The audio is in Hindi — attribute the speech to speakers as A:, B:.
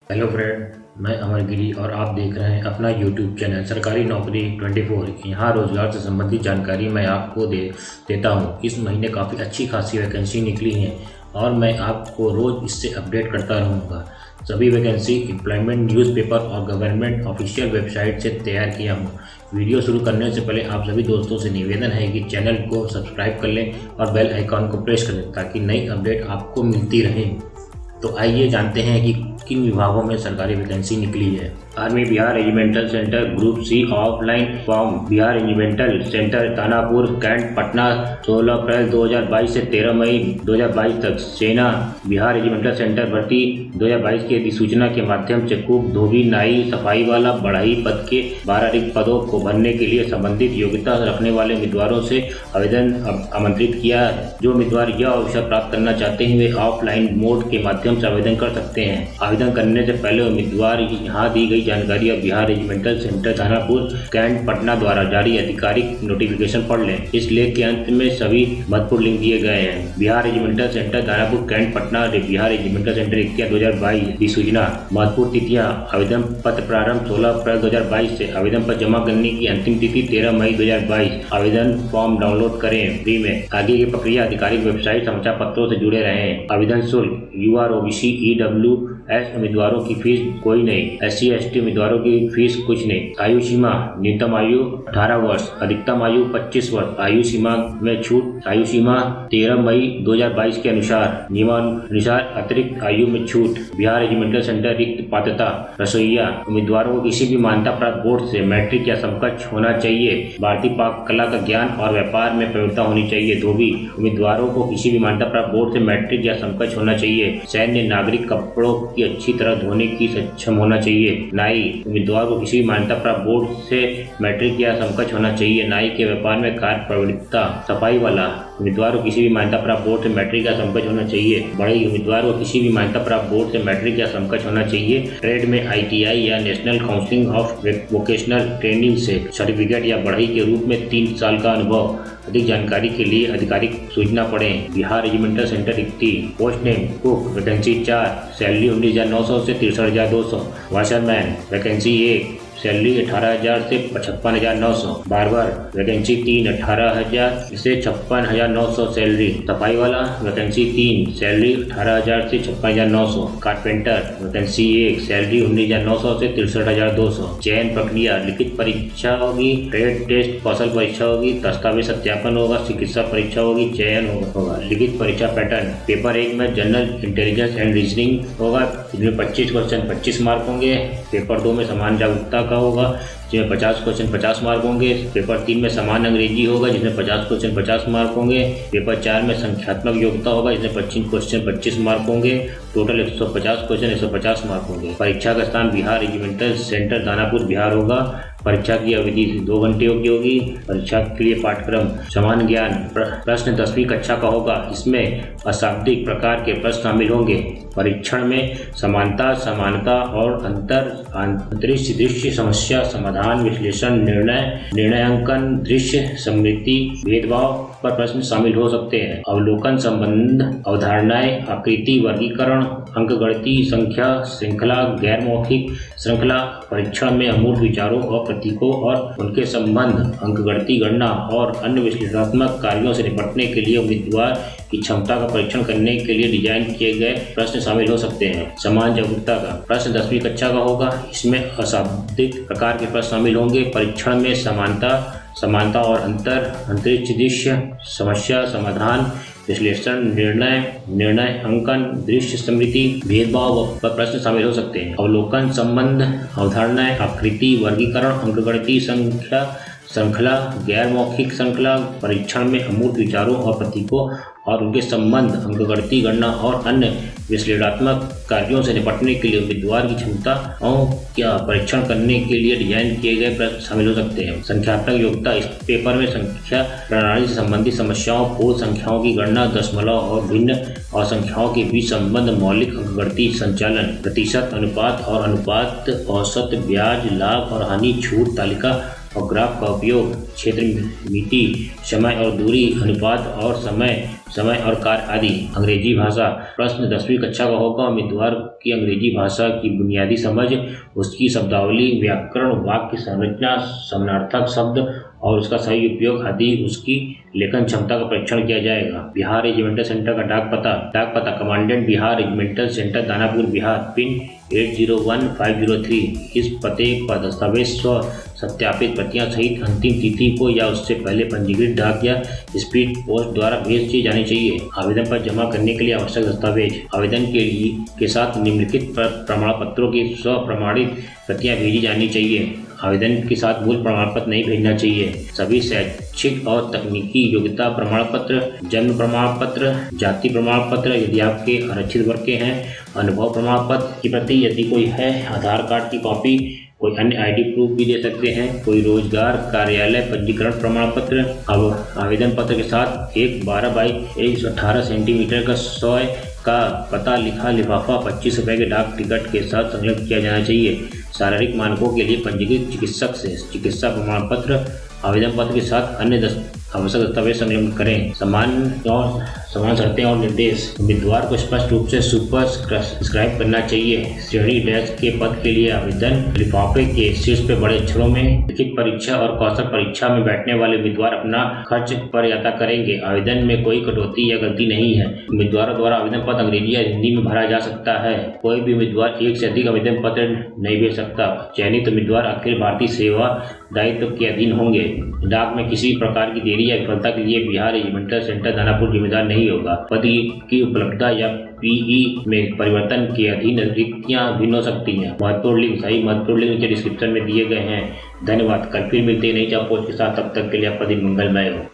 A: हेलो फ्रेंड, मैं अमर गिरी और आप देख रहे हैं अपना यूट्यूब चैनल सरकारी नौकरी 24। यहाँ रोजगार से संबंधित जानकारी मैं आपको देता हूँ। इस महीने काफ़ी अच्छी खासी वैकेंसी निकली हैं और मैं आपको रोज़ इससे अपडेट करता रहूँगा। सभी वैकेंसी एम्प्लॉयमेंट न्यूज़पेपर और गवर्नमेंट ऑफिशियल वेबसाइट से तैयार किया हूँ। वीडियो शुरू करने से पहले आप सभी दोस्तों से निवेदन है कि चैनल को सब्सक्राइब कर लें और बेल आइकॉन को प्रेस कर लें ताकि नई अपडेट आपको मिलती रहे। तो आइए जानते हैं कि किन विभागों में सरकारी वैकेंसी निकली है। Army Bihar regimental centre group C offline form Bihar regimental centre Danapur cantt Patna 16 April 2022 से 13 मई 2022 तक। सेना बिहार रेजिमेंटल सेंटर भर्ती 2022 की अधिसूचना के माध्यम से कुक, धोबी, नाई, सफाई वाला बढ़ाई पद के 12 रिक्त पदों को भरने के लिए संबंधित योग्यता रखने वाले उम्मीदवारों से आवेदन आमंत्रित किया है। जो उम्मीदवार यह अवसर प्राप्त करना चाहते हैं वे ऑफलाइन मोड के माध्यम से आवेदन कर सकते हैं। आवेदन करने से पहले उम्मीदवार यहाँ दी गई जानकारी अब Bihar regimental centre Danapur cantt Patna द्वारा जारी आधिकारिक नोटिफिकेशन पढ़ लें। इस लेख के अंत में सभी महत्वपूर्ण लिंक दिए गए हैं। Bihar regimental centre Danapur cantt Patna Bihar regimental centre इख्तियार 2022 अधिसूचना। महत्वपूर्ण तिथियां। आवेदन पत्र प्रारंभ 16 अप्रैल 2022 से। आवेदन पत्र जमा करने की अंतिम तिथि 13 मई 2022। आवेदन फॉर्म डाउनलोड करें फ्री में। आगे की प्रक्रिया आधिकारिक वेबसाइट समाचार पत्रों से जुड़े रहें। आवेदन शुल्क। यूआर, ओबीसी, ईडब्ल्यूएस उम्मीदवारों की फीस कोई नहीं। SC ST उम्मीदवारों की फीस कुछ नहीं। आयु सीमा। न्यूनतम आयु 18 वर्ष, अधिकतम आयु 25 वर्ष। आयु सीमा में छूट। आयु सीमा 13 मई 2022 के अनुसार। नियमानुसार अतिरिक्त आयु में छूट। बिहार रेजिमेंटल सेंटर रिक्त पात्रता। रसोईया उम्मीदवारों को किसी भी मान्यता प्राप्त बोर्ड से मैट्रिक या समकक्ष होना चाहिए। भारतीय पाक कला का ज्ञान और व्यापार में प्रवीणता होनी चाहिए। धोबी उम्मीदवारों को किसी भी मान्यता प्राप्त बोर्ड से मैट्रिक या समकक्ष होना चाहिए। सैन्य नागरिक कपड़ों की अच्छी तरह धोने की सक्षम होना चाहिए। नाई उम्मीदवार को किसी भी मान्यता प्राप्त बोर्ड से मैट्रिक या समकक्ष होना चाहिए। नाई के व्यापार में कार्य प्रवृत्ता। सफाई वाला उम्मीदवार को किसी भी मान्यता प्राप्त बोर्ड से मैट्रिक या समकक्ष होना चाहिए। बढ़ई उम्मीदवार को किसी भी मान्यता प्राप्त बोर्ड से मैट्रिक या समकक्ष होना चाहिए। ट्रेड में ITI या national council of vocational training से सर्टिफिकेट या बढ़ई के रूप में 3 साल का अनुभव। अधिक जानकारी के लिए आधिकारिक सूचना पढ़ें। बिहार रेजिमेंटल सेंटर रिक्ति। Post name cook. Vacancy 4। Salary 19,900 से 63,200। वाशरमैन। वैकेंसी 1। सैलरी 18,000 से 55,900। बार्बर। वैकेंसी 3। 18,000 से 56,900 सैलरी। सफाई वाला। वैकेंसी 3। सैलरी 18,000 से 56,900। कारपेंटर। वैकेंसी 1। सैलरी 19,900 से 63,200। चयन प्रक्रिया। लिखित परीक्षा होगी, ट्रेड टेस्ट, कौशल परीक्षा होगी, दस्तावेज सत्यापन होगा, चिकित्सा परीक्षा होगी, चयन होगा। लिखित परीक्षा पैटर्न। पेपर 1 में जनरल इंटेलिजेंस एंड रीजनिंग होगा जिसमें 25 क्वेश्चन 25 मार्क होंगे। पेपर 2 में समान जागरूकता का होगा जिसमें 50 क्वेश्चन 50 मार्क होंगे। पेपर 3 में समान अंग्रेजी होगा जिसमें 50 क्वेश्चन 50 मार्क होंगे। पेपर 4 में संख्यात्मक योग्यता होगा जिसमें 25 क्वेश्चन 25 मार्क होंगे। टोटल 150 क्वेश्चन 150 मार्क होंगे। परीक्षा का स्थान बिहार रेजिमेंटल सेंटर दानापुर बिहार होगा। परीक्षा की अवधि 2 घंटे की होगी। परीक्षा के लिए पाठ्यक्रम समान ज्ञान। प्रश्न 10वीं कक्षा का होगा। इसमें अशाब्दिक प्रकार के प्रश्न शामिल होंगे। परीक्षण में समानता, समानता और अंतर, अंतरिक्ष, दृश्य, समस्या समाधान, विश्लेषण, निर्णयांकन, दृश्य स्मृति, भेदभाव पर प्रश्न शामिल हो सकते हैं। अवलोकन, संबंध, अवधारणाएं, आकृति, वर्गीकरण, अंकगणिती, संख्या, श्रृंखला, गैर मौखिक श्रृंखला। परीक्षण में अमूर्त विचारों और प्रतीकों और उनके संबंध, अंकगणिती गणना और अन्य विश्लेषणात्मक कार्यों से निपटने के लिए उम्मीदवार की क्षमता का परीक्षण करने के लिए डिजाइन किए गए प्रश्न शामिल हो सकते हैं। समान जागरूकता का प्रश्न 10वीं कक्षा का होगा। इसमें अशाब्दिक प्रकार के प्रश्न शामिल होंगे। परीक्षण में समानता और अंतर, अंतरिक्ष, दृश्य, समस्या समाधान, विश्लेषण, निर्णय अंकन, दृश्य स्मृति, भेदभाव पर प्रश्न शामिल हो सकते हैं। अवलोकन, संबंध, अवधारणाएं, आकृति, वर्गीकरण, अंकगणिती, संख्या, श्रृंखला, गैर मौखिक श्रृंखला। परीक्षण में अमूर्त विचारों और प्रतीकों और उनके संबंध, अंकगणिती गणना और अन्य विश्लेषणात्मक कार्यों से निपटने के लिए उम्मीदवार की क्षमताओं का परीक्षण करने के लिए डिजाइन किए गए प्रश्न शामिल हो सकते हैं। संख्यात्मक योग्यता। इस पेपर में संख्या प्रणाली से संबंधित समस्याओं, पूर्ण संख्याओं की गणना, दशमलव और भिन्न और संख्याओं के बीच संबंध, मौलिक अंकगणिती संचालन, प्रतिशत, अनुपात और अनुपात, औसत, ब्याज, लाभ और हानि, छूट तालिका और ग्राफ का उपयोग, क्षेत्र मिति, समय और दूरी, अनुपात और समय समय और कार्य आदि। अंग्रेजी भाषा प्रश्न 10वीं कक्षा का होगा। उम्मीदवार की अंग्रेजी भाषा की बुनियादी समझ, उसकी शब्दावली, व्याकरण, वाक्य संरचना, समानार्थक शब्द और उसका सही उपयोग आदि उसकी लेखन क्षमता का परीक्षण किया जाएगा। बिहार रेजिमेंटल सेंटर का डाक पता commandant Bihar regimental centre Danapur Bihar, pin 801503। इस पते पर दस्तावेज स्व सत्यापित प्रतियां सहित अंतिम तिथि को या उससे पहले पंजीकृत डाक या स्पीड पोस्ट द्वारा भेज दी जानी चाहिए। आवेदन पर जमा करने के लिए आवश्यक दस्तावेज। आवेदन के साथ निम्नलिखित प्रमाण पत्रों की स्व प्रमाणित प्रतियां भेजी जानी चाहिए। आवेदन के साथ मूल प्रमाण पत्र नहीं भेजना चाहिए। सभी शैक्षिक और तकनीकी योग्यता प्रमाण पत्र, जन्म प्रमाण पत्र, जाति प्रमाण पत्र यदि आपके आरक्षित वर्ग के हैं, अनुभव प्रमाण पत्र की प्रति यदि कोई है, आधार कार्ड की कॉपी, कोई अन्य आईडी प्रूफ भी दे सकते हैं, कोई रोजगार कार्यालय पंजीकरण प्रमाण पत्र। अब आवेदन पत्र के साथ एक 12 बाई 118 सेंटीमीटर का 100 का पता लिखा लिफाफा 25 रुपये के डाक टिकट के साथ संलग्न किया जाना चाहिए। शारीरिक मानकों के लिए पंजीकृत चिकित्सक से चिकित्सा प्रमाण पत्र। आवेदन पत्र के साथ अन्य आवश्यक दस्तावेज संलग्न करें। समान शर्तें और निर्देश। उम्मीदवार को स्पष्ट रूप से सुपरस्क्राइब करना चाहिए। श्रेणी डैश के पद के लिए आवेदन लिफाफे के शीर्ष पे बड़े अक्षरों में लिखित परीक्षा और कौशल परीक्षा में बैठने वाले उम्मीदवार अपना खर्च पर यात्रा करेंगे। आवेदन में कोई कटौती या गलती नहीं है। उम्मीदवारों द्वारा आवेदन पत्र अंग्रेजी या हिंदी में भरा जा सकता है। कोई भी उम्मीदवार एक से अधिक आवेदन पत्र नहीं भेज सकता। चयनित उम्मीदवार अखिल भारतीय सेवा दायित्व के अधीन होंगे। डाक में किसी प्रकार की देरी या विफलता के लिए बिहार रेजिमेंटल सेंटर दानापुर जिम्मेदार नहीं होगा। पद की उपलब्धता या पीई में परिवर्तन के अधीन रिक्तियां भिन्न हो सकती हैं। महत्वपूर्ण लिंक सही महत्वपूर्ण लिंक नीचे डिस्क्रिप्शन में दिए गए हैं। धन्यवाद। कल फिर मिलते हैं नई जॉब पोस्ट के साथ। तब तक के लिए आपका दिन मंगलमय हो।